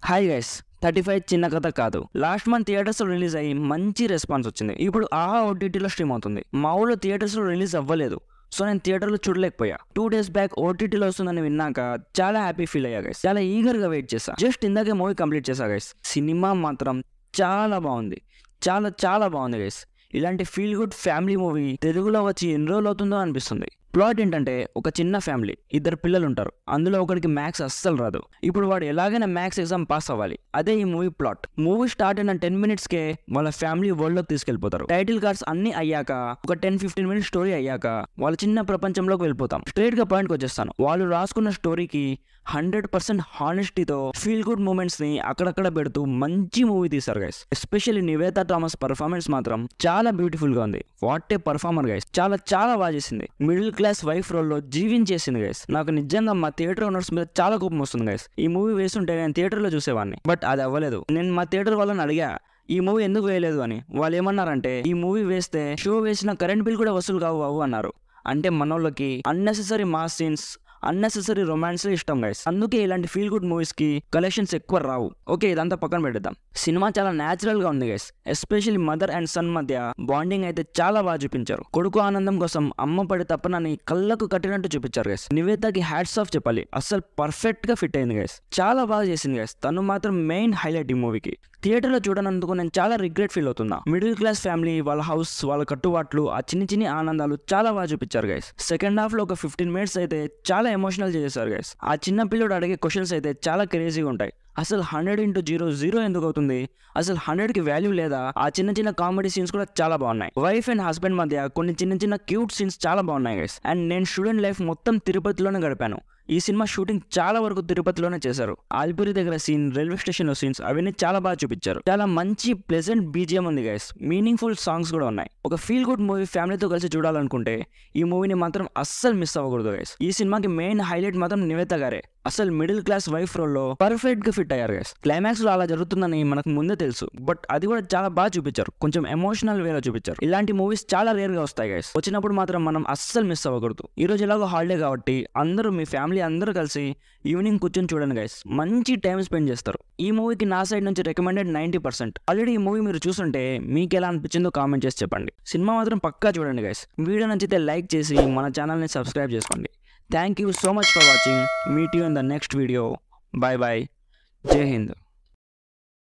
Hi guys 35 చిన్న కథ కాదు. లాస్ట్ మంత్ థియేటర్స్ లో రిలీజ్ అయ్యి మంచి రెస్పాన్స్ వచ్చింది. ఇప్పుడు ఆహా ఓటీటీలో స్ట్రీమ్ అవుతుంది. మా ఊళ్ళో థియేటర్స్ లో రిలీజ్ అవ్వలేదు, సో నేను థియేటర్లో చూడలేకపోయా. 2 days బ్యాక్ ఓటీటీలో వస్తుందని విన్నాక చాలా హ్యాపీ ఫీల్ అయ్యా గైస్. చాలా ఈగర్ గా వెయిట్ చేశా. జస్ట్ ఇందాకే మూవీ కంప్లీట్ చేశా గైస్. సినిమా మాత్రం చాలా బాగుంది, చాలా చాలా బాగుంది గైస్. ఇలాంటి ఫీల్ గుడ్ ఫ్యామిలీ మూవీ తెలుగులో వచ్చి ఎన్ని రోజులు అవుతుందో అనిపిస్తుంది. ప్లాట్ ఏంటంటే, ఒక చిన్న ఫ్యామిలీ, 2 పిల్లలు ఉంటారు. అందులో ఒకరికి మ్యాథ్స్ అస్సలు రాదు. ఇప్పుడు వాడు ఎలాగైనా మ్యాథ్స్ ఎగ్జామ్ పాస్ అవ్వాలి. అదే ఈ మూవీ ప్లాట్. మూవీ స్టార్ట్ అయిన 10 minutesకే వాళ్ళ ఫ్యామిలీ వరల్డ్ లోకి తీసుకెళ్లిపోతారు. టైటిల్ కార్డ్స్ అన్ని అయ్యాక ఒక 10-15 minutes స్టోరీ అయ్యాక వాళ్ళ చిన్న ప్రపంచంలోకి వెళ్ళిపోతాం. స్ట్రైట్ గా పాయింట్కి వచ్చేస్తాను. వాళ్ళు రాసుకున్న స్టోరీకి 100% హానెస్టీతో ఫీల్ గుడ్ మూమెంట్స్ ని అక్కడక్కడ పెడుతూ మంచి మూవీ తీశారు guys. Especially Nivetha Thomas performance మాత్రం చాలా బ్యూటిఫుల్ గా ఉంది. What a performer guys. చాలా చాలా బాగా చేసింది. మిడిల్ క్లాస్ వైఫ్ రోల్ లో జీవించేసింది గైస్. నాకు నిజంగా మా థియేటర్ ఓనర్స్ మీద చాలా కోపం వస్తుంది గైస్. ఈ మూవీ వేస్తుంటే నేను థియేటర్ లో చూసేవాడిని, బట్ అది అవ్వలేదు. నేను మా థియేటర్ వాళ్ళని అడిగా ఈ మూవీ ఎందుకు వేయలేదు అని. వాళ్ళు ఏమన్నారంటే, ఈ మూవీ వేస్తే షో వేసిన కరెంట్ బిల్ కూడా వసూలు కావు అన్నారు. అంటే మనోళ్ళకి unnecessary mass scenes, unnecessary romance ఇష్టం గైస్. అందుకే ఇలాంటి ఫీల్ గుడ్ మూవీస్ కి కలెక్షన్స్ ఎక్కువ రావు. ఓకే, ఇదంతా పక్కన పెడదాం. సినిమా చాలా న్యాచురల్ గా ఉంది guys. Especially mother and son మధ్య బాండింగ్ అయితే చాలా బాగా చూపించారు. కొడుకు ఆనందం కోసం అమ్మ పడి తప్పనని కళ్ళకు కట్టినట్టు చూపించారు గైస్. నివేతాకి హ్యాట్స్ ఆఫ్ చెప్పాలి. అసలు పర్ఫెక్ట్ గా ఫిట్ అయింది గైస్. చాలా బాగా చేసింది గైస్. తను మాత్రం మెయిన్ హైలైట్ ఈ మూవీకి. థియేటర్ లో చూడనందుకు నేను చాలా రిగ్రెట్ ఫీల్ అవుతున్నా. మిడిల్ క్లాస్ ఫ్యామిలీ, వాళ్ళ హౌస్, వాళ్ళ కట్టుబాట్లు, ఆ చిన్ని చిన్ని ఆనందాలు చాలా బాగా చూపించారు గైస్. సెకండ్ హాఫ్ లో ఒక 15 minutes అయితే చాలా ఎమోషనల్ చేశారు గైస్. ఆ చిన్న పిల్లడు అడిగే క్వశ్చన్స్ అయితే చాలా క్రేజీగా ఉంటాయి. అసలు 100 into 0 0 ఎందుకు అవుతుంది? అసలు 100కి వాల్యూ లేదా? ఆ చిన్న చిన్న కామెడీ సీన్స్ కూడా చాలా బాగున్నాయి. వైఫ్ అండ్ హస్బెండ్ మధ్య కొన్ని చిన్న చిన్న క్యూట్ సీన్స్ చాలా బాగున్నాయి గైస్. అండ్ నేను స్టూడెంట్ లైఫ్ మొత్తం తిరుపతిలోనే గడిపాను. ఈ సినిమా షూటింగ్ చాలా వరకు తిరుపతిలోనే చేశారు. ఆల్పురి దగ్గర సీన్, రైల్వే స్టేషన్ లో సీన్స్, అవన్నీ చాలా బాగా చూపించారు. చాలా మంచి ప్లెజెంట్ బీజిఎం ఉంది గైస్. మీనింగ్ఫుల్ సాంగ్స్ కూడా ఉన్నాయి. ఒక ఫీల్ గుడ్ మూవీ ఫ్యామిలీతో కలిసి చూడాలనుకుంటే ఈ మూవీని మాత్రం అస్సలు మిస్ అవ్వకూడదు గైస్. ఈ సినిమాకి మెయిన్ హైలైట్ మాత్రం నివేత గారే. అసలు మిడిల్ క్లాస్ వైఫ్ రోల్ లో పర్ఫెక్ట్ గా ఫిట్ అయ్యారు గైస్. క్లైమాక్స్ లో అలా జరుగుతుందని మనకు ముందే తెలుసు, బట్ అది కూడా చాలా బాగా చూపించారు. కొంచెం ఎమోషనల్ వేలో చూపించారు. ఇలాంటి మూవీస్ చాలా రేర్ గా వస్తాయి గైస్. వచ్చినప్పుడు మాత్రం మనం అస్సలు మిస్ అవ్వకూడదు. ఈ రోజు ఎలాగో హాలిడే కాబట్టి అందరూ, మీ ఫ్యామిలీ అందరూ కలిసి ఈవినింగ్ కూర్చొని చూడండి గైస్. మంచి టైం స్పెండ్ చేస్తారు. ఈ మూవీకి నా సైడ్ నుంచి రికమెండెడ్ 90%. ఆల్రెడీ ఈ మూవీ మీరు చూస్తుంటే మీకు ఎలా అనిపించిందో కామెంట్ చేసి చెప్పండి. సినిమా మాత్రం పక్కా చూడండి గైస్. వీడియో నచ్చితే లైక్ చేసి మన ఛానల్ని సబ్స్క్రైబ్ చేసుకోండి. Thank you so much for watching. Meet you in the next video. Bye bye. Jai Hind.